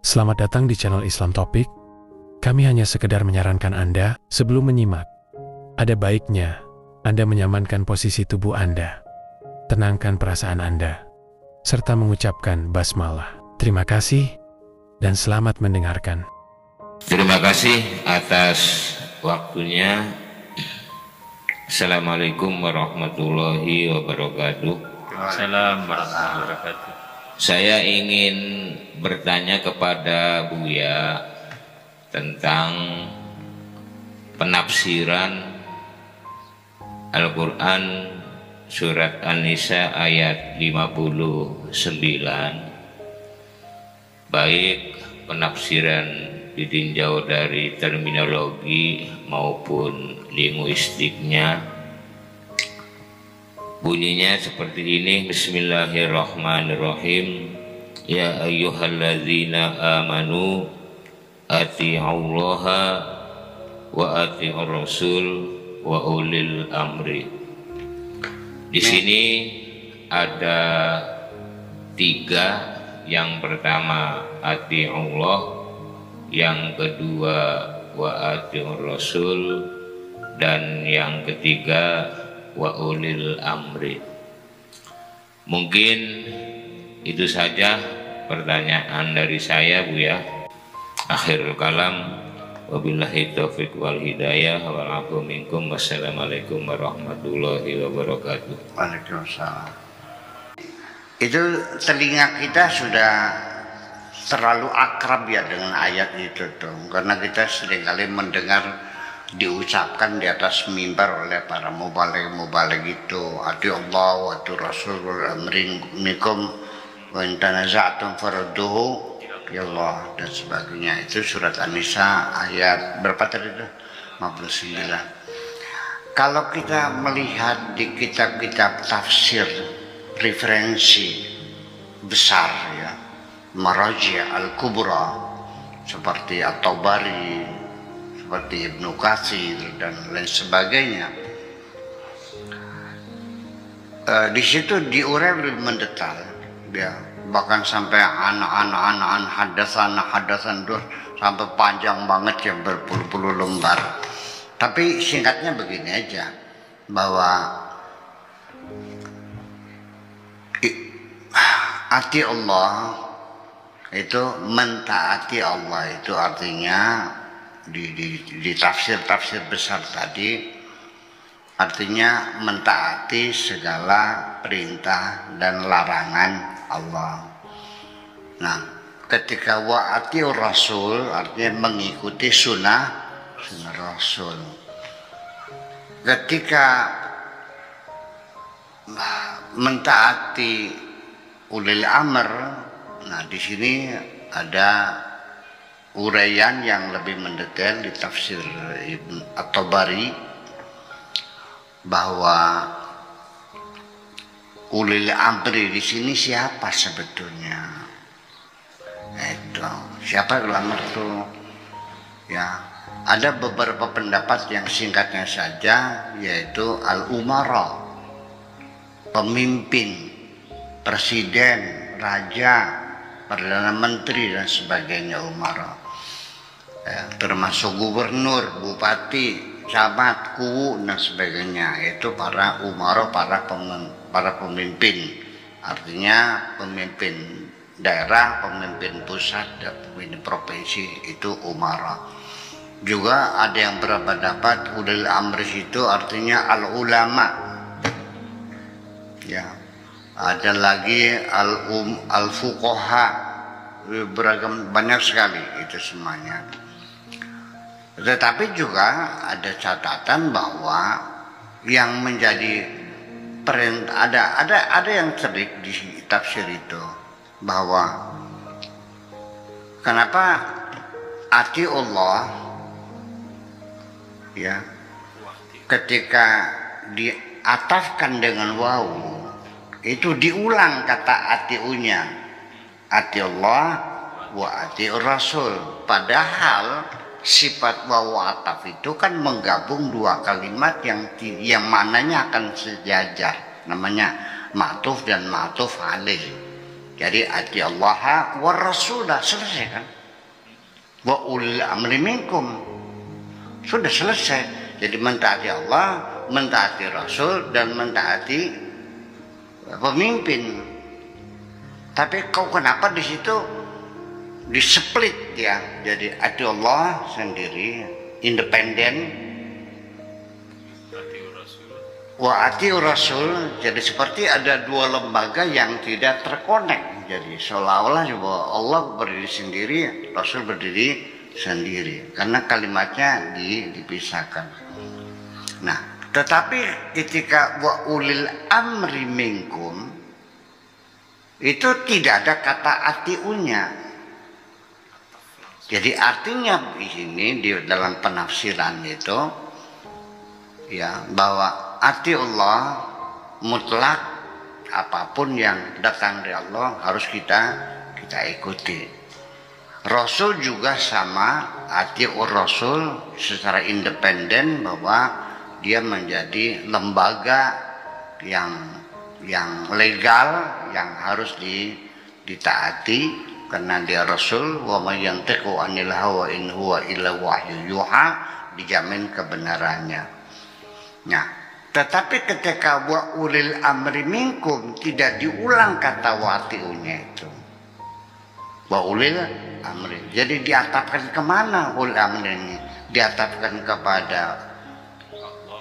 Selamat datang di channel Islam Topik. Kami hanya sekedar menyarankan Anda sebelum menyimak. Ada baiknya Anda menyamankan posisi tubuh Anda, tenangkan perasaan Anda, serta mengucapkan basmalah. Terima kasih dan selamat mendengarkan. Terima kasih atas waktunya. Assalamualaikum warahmatullahi wabarakatuh. Assalamualaikum warahmatullahi wabarakatuh. Saya ingin bertanya kepada Buya tentang penafsiran Al-Quran surat An-Nisa ayat 59, baik penafsiran ditinjau dari terminologi maupun linguistiknya. Bunyinya seperti ini: Bismillahirrahmanirrahim. Ya ayyuhalladzina amanu ati'ullaha wa ati'ur rasul wa ulil amri. Di sini ada tiga. Yang pertama ati'ullah, yang kedua wa ati'ur rasul, dan yang ketiga wa ulil amri. Mungkin itu saja pertanyaan dari saya, Bu ya. Akhirul kalam, wabillahi taufiq wal hidayah, wal afu minkum. Wassalamualaikum warahmatullahi wabarakatuh. Waalaikumsalam. Itu telinga kita sudah terlalu akrab ya dengan ayat itu tuh, karena kita seringkali mendengar diucapkan di atas mimbar oleh para mubaligh itu, ati Allah wa ati Rasul amrin minkum wa in tanaza'tum farudduhu ya Allah dan sebagainya. Itu surat An-Nisa ayat berapa tadi itu? 59. Kalau kita melihat di kitab-kitab tafsir referensi besar ya, Maraji' al-Kubra seperti At-Tabari, seperti Ibnu Katsir dan lain sebagainya, di situ diurai lebih mendetail ya, bahkan sampai anak hadasan dur sampai panjang banget ya, berpuluh-puluh lembar. Tapi singkatnya begini aja, bahwa ati Allah itu mentaati Allah, itu artinya di tafsir-tafsir besar tadi artinya mentaati segala perintah dan larangan Allah. Nah, ketika wa'ati Rasul artinya mengikuti sunnah Rasul. Ketika mentaati ulil amr, nah di sini ada uraian yang lebih mendetail di tafsir Ibn At-Tabari, bahwa ulil amri di sini siapa sebetulnya? Itu siapa ulil amr itu? Ya, ada beberapa pendapat yang singkatnya saja, yaitu al-umara, pemimpin, presiden, raja, perdana menteri dan sebagainya, umara ya, termasuk gubernur, bupati, camat, kuwu dan sebagainya. Itu para umara, para pemimpin, artinya pemimpin daerah, pemimpin pusat, dan pemimpin provinsi, itu umara. Juga ada yang berpendapat ulil amri itu artinya al ulama ya. Ada lagi al-fuqaha, beragam, banyak sekali itu semuanya. Tetapi juga ada catatan bahwa yang menjadi perintah, ada yang terik di tafsir itu, bahwa kenapa ati Allah ya, ketika diatafkan dengan wawu itu diulang kata atiunya, ati Allah wa ati Rasul, padahal sifat wawu ataf itu kan menggabung dua kalimat yang mananya akan sejajar, namanya ma'tuf dan ma'tuf alaih. Jadi ati Allah wa rasulah, selesai kan? Wa ulil amri minkum. Sudah selesai. Jadi mentaati Allah, mentaati Rasul, dan mentaati pemimpin. Tapi kau kenapa di situ displit ya? Jadi ati Allah sendiri, independen, wa ati Rasul. Jadi seperti ada dua lembaga yang tidak terkonek. Jadi seolah-olah bahwa Allah berdiri sendiri, Rasul berdiri sendiri, karena kalimatnya dipisahkan. Nah, tetapi ketika wa ulil amri minkum itu tidak ada kata atiunya. Jadi artinya di sini di dalam penafsiran itu ya, bahwa ati Allah mutlak, apapun yang datang dari Allah harus kita ikuti. Rasul juga sama, atiur Rasul secara independen, bahwa dia menjadi lembaga yang legal, yang harus ditaati, karena dia Rasul. Wa may yantiqu anil hawa in huwa illa wahyu yuha, dijamin kebenarannya. Nah, tetapi ketika wa ulil amri minkum tidak diulang kata watiunya itu. Wa ulil amri. Jadi diatapkan kemana ulil amri ini? Diatapkan kepada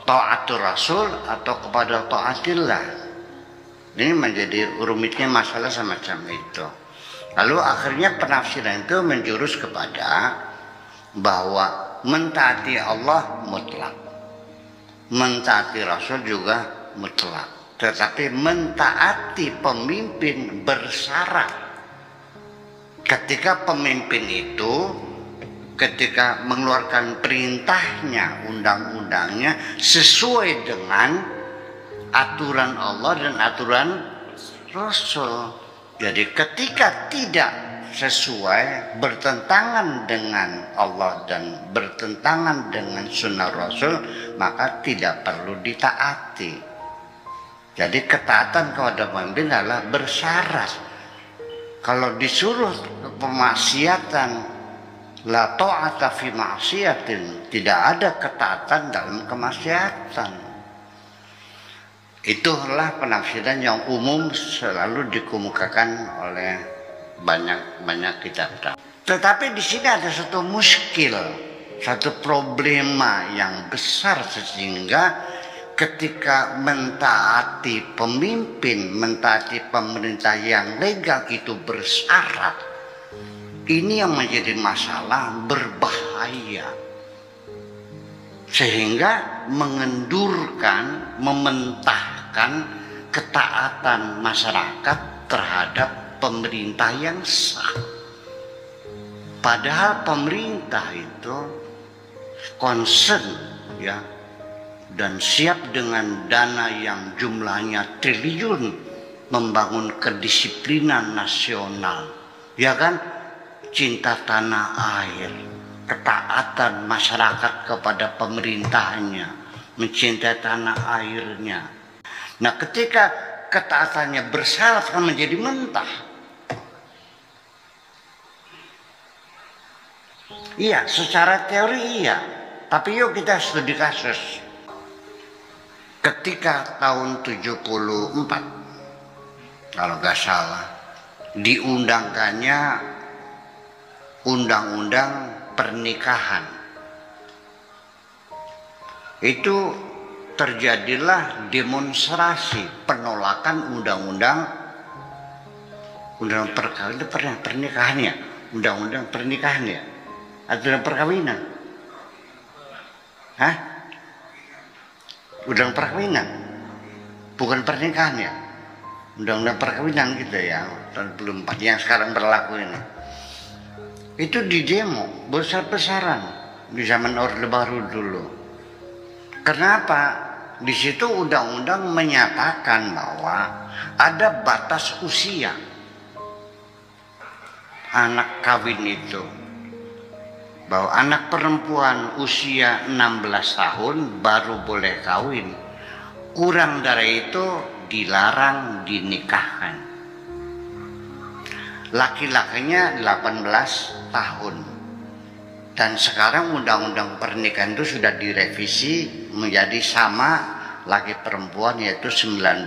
taatur Rasul atau kepada taatillah. Ini menjadi rumitnya masalah semacam itu. Lalu akhirnya penafsiran itu menjurus kepada bahwa mentaati Allah mutlak, mentaati Rasul juga mutlak, tetapi mentaati pemimpin bersyarat. Ketika pemimpin itu ketika mengeluarkan perintahnya, undang-undangnya sesuai dengan aturan Allah dan aturan Rasul. Jadi ketika tidak sesuai, bertentangan dengan Allah dan bertentangan dengan sunnah Rasul, maka tidak perlu ditaati. Jadi ketaatan kepada pemimpin adalah bersyarat. Kalau disuruh pemaksiatan, la ta'ata fi ma'siyatin, tidak ada ketaatan dalam kemaksiatan. Itulah penafsiran yang umum selalu dikemukakan oleh banyak kitab. Tetapi di sini ada satu muskil, satu problema yang besar, sehingga ketika mentaati pemimpin, mentaati pemerintah yang legal itu bersyarat, ini yang menjadi masalah berbahaya, sehingga mengendurkan, mementahkan ketaatan masyarakat terhadap pemerintah yang sah. Padahal pemerintah itu concern ya, dan siap dengan dana yang jumlahnya triliun membangun kedisiplinan nasional, ya kan? Cinta tanah air, ketaatan masyarakat kepada pemerintahnya, mencintai tanah airnya. Nah, ketika ketaatannya bersyarat kan menjadi mentah. Iya, secara teori iya, tapi yuk kita studi kasus. Ketika tahun 74, kalau nggak salah, diundangkannya undang-undang pernikahan, itu terjadilah demonstrasi penolakan undang-undang pernikahan ya, undang-undang pernikahan ya, atau perkawinan, undang perkawinan, bukan pernikahan ya, undang-undang perkawinan gitu ya, tahun 2004 yang sekarang berlaku ini. Itu di demo besar-besaran di zaman Orde Baru dulu. Kenapa? Di situ undang-undang menyatakan bahwa ada batas usia anak kawin itu, bahwa anak perempuan usia 16 tahun baru boleh kawin, kurang dari itu dilarang dinikahkan. Laki-lakinya 18 tahun. Dan sekarang undang-undang pernikahan itu sudah direvisi menjadi sama laki perempuan, yaitu 19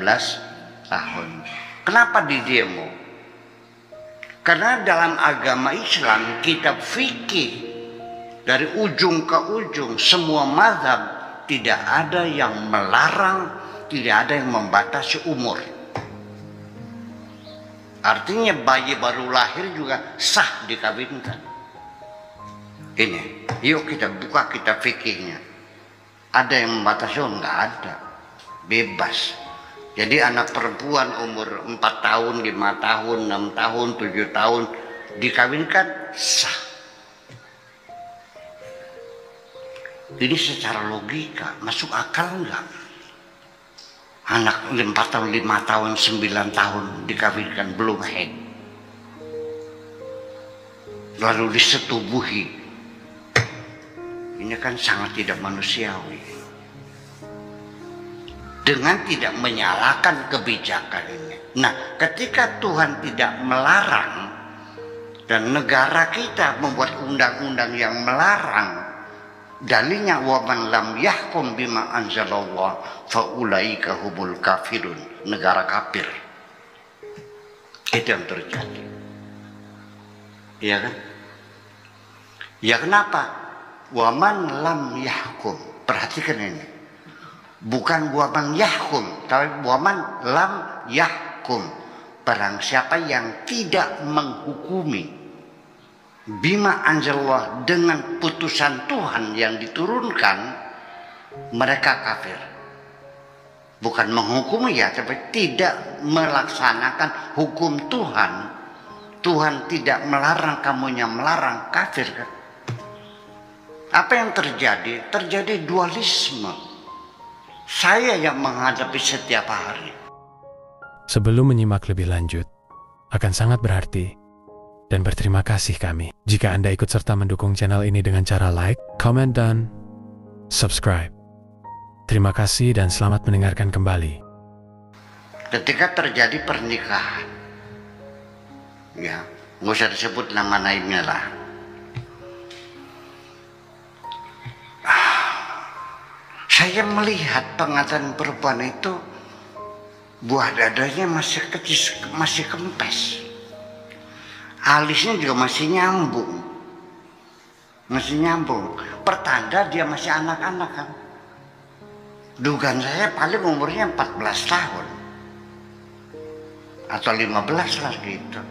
tahun. Kenapa di demo? Karena dalam agama Islam kita fikih dari ujung ke ujung, semua mazhab tidak ada yang melarang, tidak ada yang membatasi umur. Artinya bayi baru lahir juga sah dikawinkan. Ini, yuk kita buka kitab fikihnya. Ada yang membatasi? Oh, enggak ada. Bebas. Jadi anak perempuan umur 4 tahun, 5 tahun, 6 tahun, 7 tahun dikawinkan sah. Ini secara logika masuk akal enggak? Anak 4 tahun, 5 tahun, 9 tahun dikawinkan belum haid, lalu disetubuhi. Ini kan sangat tidak manusiawi. Dengan tidak menyalahkan kebijakan ini. Nah, ketika Tuhan tidak melarang dan negara kita membuat undang-undang yang melarang, dalilnya wa man lam yahkum bima anzalallah fa ulaika humul kafirun, negara kafir. Itu yang terjadi. Iya kan? Ya kenapa? Wa man lam yahkum. Perhatikan ini. Bukan wa man yahkum, tapi wa man lam yahkum. Barang siapa yang tidak menghukumi bima anzalallah, dengan putusan Tuhan yang diturunkan, mereka kafir. Bukan menghukumi ya, tapi tidak melaksanakan hukum Tuhan. Tuhan tidak melarang, kamunya melarang, kafir kan? Apa yang terjadi? Terjadi dualisme. Saya yang menghadapi setiap hari. Sebelum menyimak lebih lanjut, akan sangat berarti dan berterima kasih kami jika Anda ikut serta mendukung channel ini dengan cara like, comment, dan subscribe. Terima kasih dan selamat mendengarkan kembali. Ketika terjadi pernikahan, ya, nggak usah disebut nama naibnya lah. Saya melihat pengantin perempuan itu buah dadanya masih kecil, masih kempes. Alisnya juga masih nyambung. Masih nyambung. Pertanda dia masih anak-anak kan. Dugaan saya paling umurnya 14 tahun. Atau 15 lah gitu.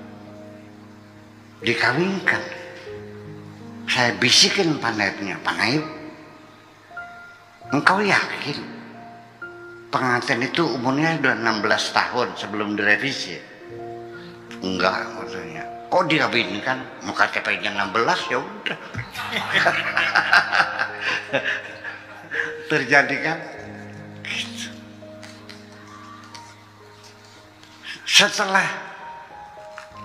Dikawinkan. Saya bisikin Pak Naibnya, Pak Naib, engkau yakin pengantin itu umurnya udah 16 tahun sebelum direvisi? Enggak, maksudnya. Kok dikawinkan? Mau KTP-nya 16 ya udah. Terjadi kan? Gitu. Setelah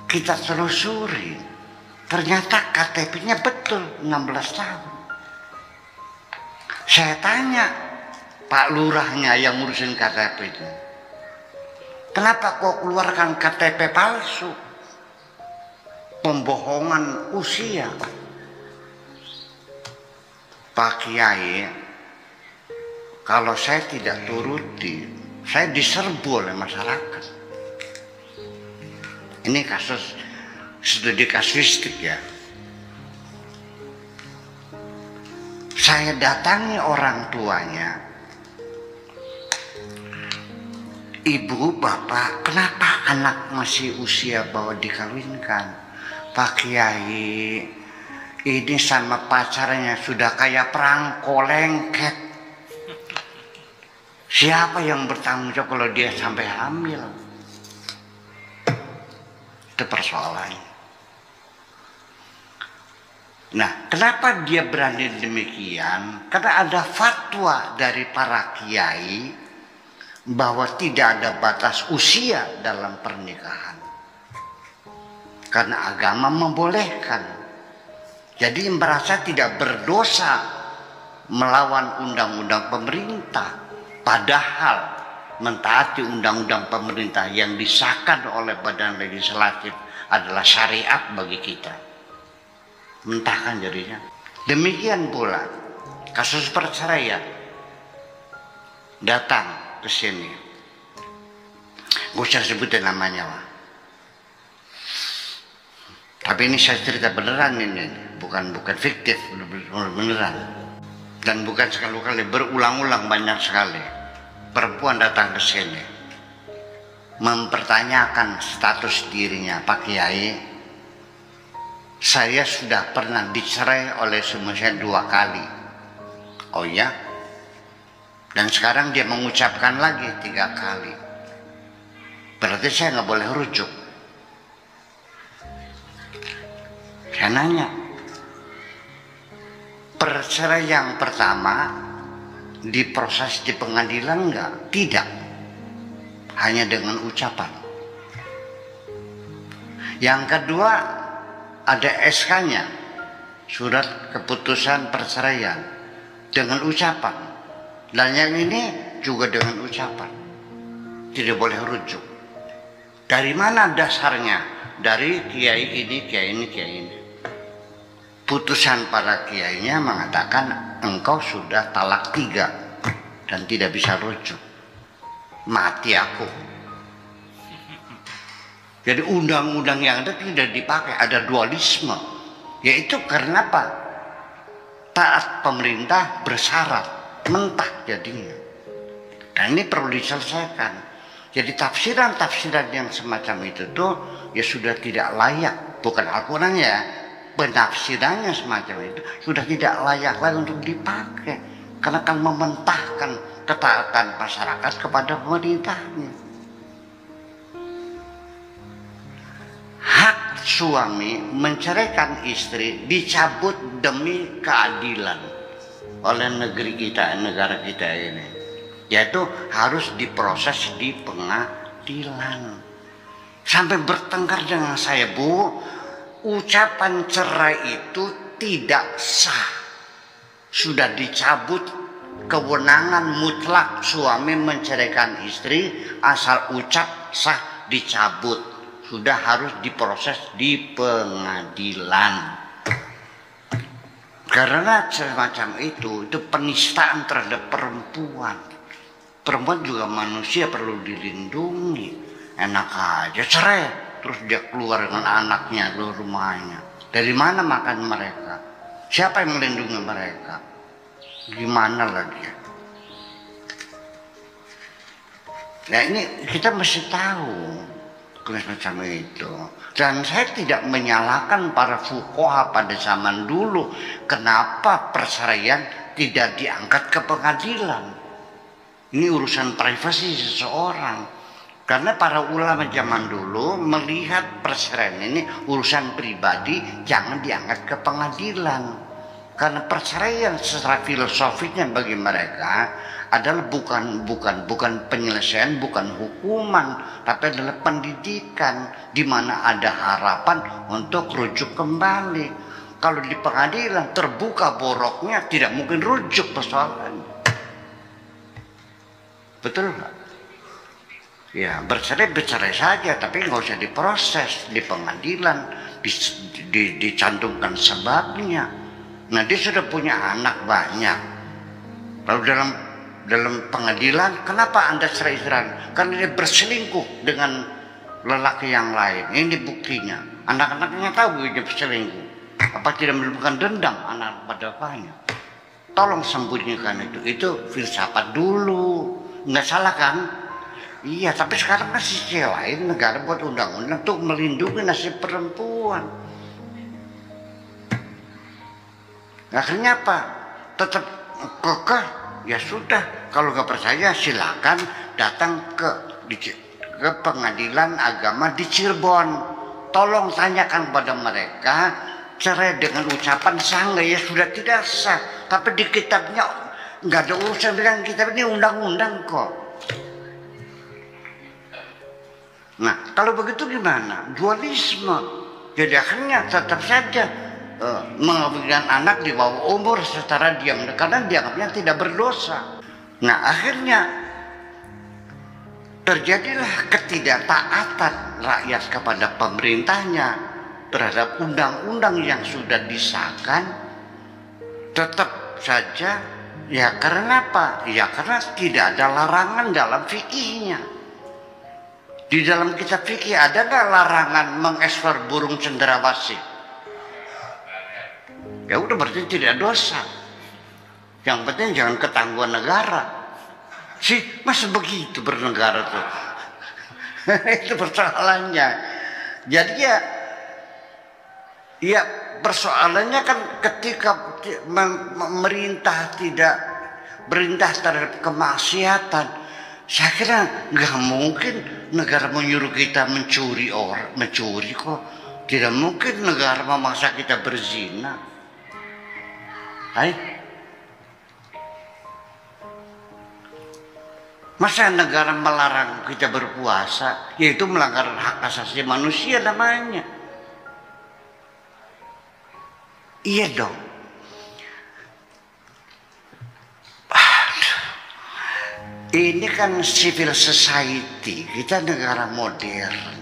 kita telusuri, ternyata KTP-nya betul 16 tahun. Saya tanya Pak Lurahnya yang ngurusin KTP itu, kenapa kok keluarkan KTP palsu? Pembohongan usia. Pak Kiai, kalau saya tidak turuti, saya diserbu oleh masyarakat. Ini kasus studi kasuistik ya. Saya datangi orang tuanya, ibu, bapak, kenapa anak masih usia bahwa dikawinkan? Pak Kiai, ini sama pacarnya sudah kayak perangko lengket. Siapa yang bertanggung jawab kalau dia sampai hamil? Itu persoalannya. Nah, kenapa dia berani demikian? Karena ada fatwa dari para kiai bahwa tidak ada batas usia dalam pernikahan. Karena agama membolehkan. Jadi merasa tidak berdosa melawan undang-undang pemerintah. Padahal mentaati undang-undang pemerintah yang disahkan oleh Badan Legislatif adalah syariat bagi kita. Mentahkan jadinya. Demikian pula kasus perceraian datang ke sini. Gak usah sebutin namanya lah. Tapi ini saya cerita beneran ini, bukan fiktif, beneran. Dan bukan sekali-kali, berulang-ulang banyak sekali. Perempuan datang ke sini mempertanyakan status dirinya, Pak Kiai, saya sudah pernah dicerai oleh suami saya 2 kali. Oh ya? Dan sekarang dia mengucapkan lagi 3 kali. Berarti saya nggak boleh rujuk. Saya nanya, perceraian yang pertama diproses di pengadilan enggak? Tidak. Hanya dengan ucapan. Yang kedua, ada SK-nya, surat keputusan perceraian, dengan ucapan. Dan yang ini juga dengan ucapan. Tidak boleh rujuk. Dari mana dasarnya? Dari kiai ini, kiai ini, kiai ini. Putusan para kiainya mengatakan engkau sudah talak 3 dan tidak bisa rujuk. Mati aku. Jadi undang-undang yang ada tidak dipakai, ada dualisme. Yaitu karena apa? Taat pemerintah bersyarat, mentah jadinya. Dan ini perlu diselesaikan. Jadi tafsiran-tafsiran yang semacam itu tuh ya sudah tidak layak. Bukan Al-Quran ya, penafsirannya semacam itu sudah tidak layak lagi untuk dipakai. Karena akan mementahkan ketaatan masyarakat kepada pemerintahnya. Hak suami menceraikan istri dicabut demi keadilan oleh negeri kita, negara kita ini. Yaitu harus diproses di pengadilan. Sampai bertengkar dengan saya, Bu, ucapan cerai itu tidak sah. Sudah dicabut kewenangan mutlak suami menceraikan istri, asal ucap sah dicabut. Sudah harus diproses di pengadilan. Karena semacam itu penistaan terhadap perempuan. Perempuan juga manusia, perlu dilindungi. Enak aja cerai, terus dia keluar dengan anaknya ke rumahnya. Dari mana makan mereka? Siapa yang melindungi mereka? Gimana lagi? Nah ini kita mesti tahu semacam itu. Dan saya tidak menyalahkan para fuqaha pada zaman dulu. Kenapa perceraian tidak diangkat ke pengadilan? Ini urusan privasi seseorang. Karena para ulama zaman dulu melihat perceraian ini urusan pribadi, jangan diangkat ke pengadilan. Karena perceraian secara filosofinya bagi mereka adalah bukan penyelesaian, bukan hukuman, tapi adalah pendidikan di mana ada harapan untuk rujuk kembali. Kalau di pengadilan terbuka boroknya, tidak mungkin rujuk persoalannya. Betul nggak? Ya bercerai saja, tapi nggak usah diproses di pengadilan, dicantumkan sebabnya. Nah dia sudah punya anak banyak, lalu dalam pengadilan kenapa Anda cerai-ceraian? Karena dia berselingkuh dengan lelaki yang lain. Ini buktinya. Anak-anaknya tahu dia berselingkuh. Apa tidak menimbulkan dendam anak pada bapaknya? Tolong sembunyikan itu. Itu filsafat dulu. Nggak salah kan? Iya, tapi sekarang kan sisi lain negara buat undang-undang untuk melindungi nasib perempuan. Akhirnya apa? Tetap kekeh. Ya sudah, kalau nggak percaya silakan datang ke pengadilan agama di Cirebon. Tolong tanyakan pada mereka, cerai dengan ucapan sah nggak? Ya sudah tidak sah. Tapi di kitabnya nggak ada urusan dengan kitab, ini undang-undang kok. Nah, kalau begitu gimana? Dualisme. Jadi akhirnya tetap saja mengawinkan anak di bawah umur secara diam, karena dianggapnya tidak berdosa. Nah, akhirnya terjadilah ketidaktaatan rakyat kepada pemerintahnya terhadap undang-undang yang sudah disahkan tetap saja, ya karena apa? Ya karena tidak ada larangan dalam fikihnya. Di dalam kitab fikih ada nggak larangan mengekspor burung cendrawasih? Ya udah, berarti tidak dosa. Yang penting jangan ketangguhan negara. Sih, masa begitu bernegara tuh? Itu persoalannya. Jadi ya persoalannya kan ketika pemerintah tidak berintah terhadap kemaksiatan, saya kira nggak mungkin negara menyuruh kita mencuri kok. Tidak mungkin negara memaksa kita berzina. Masa negara melarang kita berpuasa, yaitu melanggar hak asasi manusia namanya. Iya dong. Ini kan civil society, kita negara modern.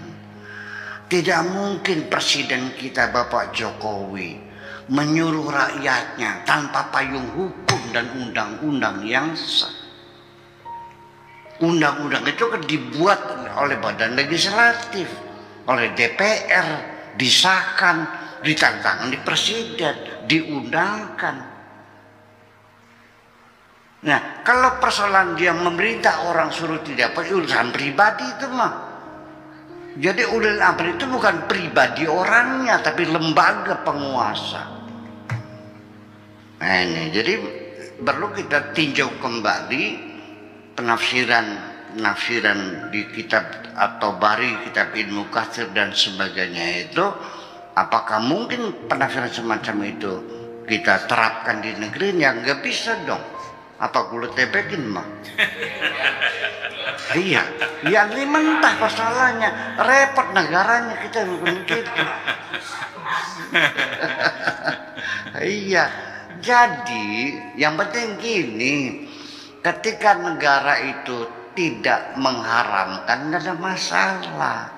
Tidak mungkin presiden kita Bapak Jokowi menyuruh rakyatnya tanpa payung hukum dan undang-undang yang sah. Undang-undang itu kan dibuat oleh badan legislatif, oleh DPR, disahkan, ditantangkan di presiden, diundangkan. Nah, kalau persoalan dia memerintah orang suruh tidak pakai, urusan pribadi itu mah. Jadi ulil amri itu bukan pribadi orangnya, tapi lembaga penguasa. Nah ini, jadi perlu kita tinjau kembali penafsiran di kitab At-Tabari, kitab Ibnu Katsir dan sebagainya itu, apakah mungkin penafsiran semacam itu kita terapkan di negeri? Ya nggak bisa dong. Apa kulit tepekin mah? Iya, yang ini mentah persoalannya, repot negaranya kita begitu. Iya, jadi yang penting gini, ketika negara itu tidak mengharamkan, tidak ada masalah.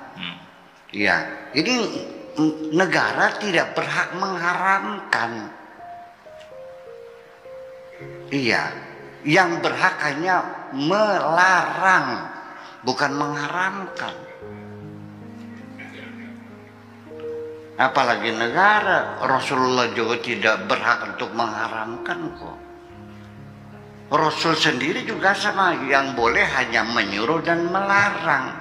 Ya, ini negara tidak berhak mengharamkan. Iya, yang berhak hanya melarang, bukan mengharamkan. Apalagi negara, Rasulullah juga tidak berhak untuk mengharamkan kok. Rasul sendiri juga sama, yang boleh hanya menyuruh dan melarang.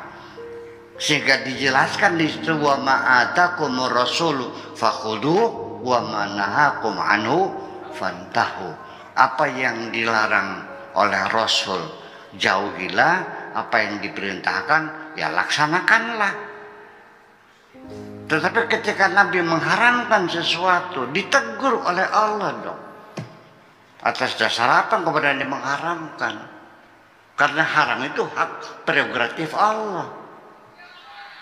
Sehingga dijelaskan di situ, wa ma'atakumur rasulu fakhudhu wa ma nahakum anhu fantahu. Apa yang dilarang oleh Rasul jauhilah, apa yang diperintahkan ya laksanakanlah. Tetapi ketika Nabi mengharamkan sesuatu, ditegur oleh Allah dong. Atas dasar apa kemudian dia mengharamkan? Karena haram itu hak prerogatif Allah.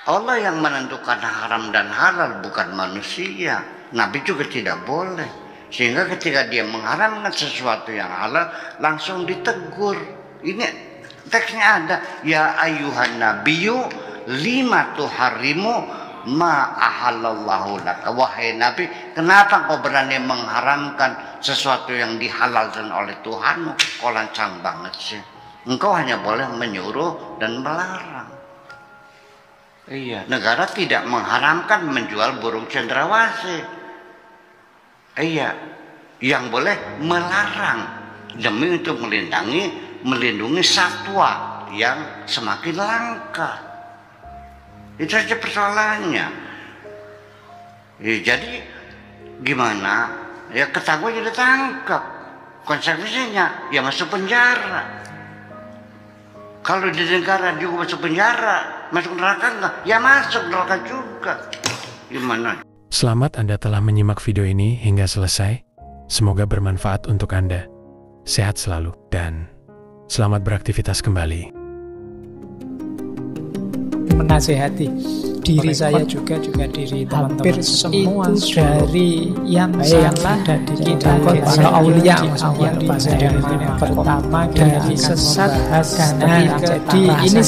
Allah yang menentukan haram dan halal, bukan manusia. Nabi juga tidak boleh. Sehingga ketika dia mengharamkan sesuatu yang halal, langsung ditegur. Ini teksnya ada. Ya ayuhan nabiyyu lima tuharrimu ma ahallallahu laka. Wahai Nabi, kenapa kau berani mengharamkan sesuatu yang dihalalkan oleh Tuhanmu? Kau lancang banget sih. Engkau hanya boleh menyuruh dan melarang. Iya, negara tidak mengharamkan menjual burung cendrawasih. Iya, yang boleh melarang demi untuk melindungi satwa yang semakin langka. Itu saja persoalannya. Ya, jadi gimana? Ya ketahuan jadi tangkap. Konsekuensinya ya masuk penjara. Kalau di negara juga masuk penjara, masuk neraka enggak? Ya masuk neraka juga. Gimana? Selamat Anda telah menyimak video ini hingga selesai. Semoga bermanfaat untuk Anda. Sehat selalu dan selamat beraktivitas kembali. Menasehati diri saya juga diri teman-teman. Hampir semua itu dari yang ada di kitab para aulia yang pertama dari sesat dan jadi ini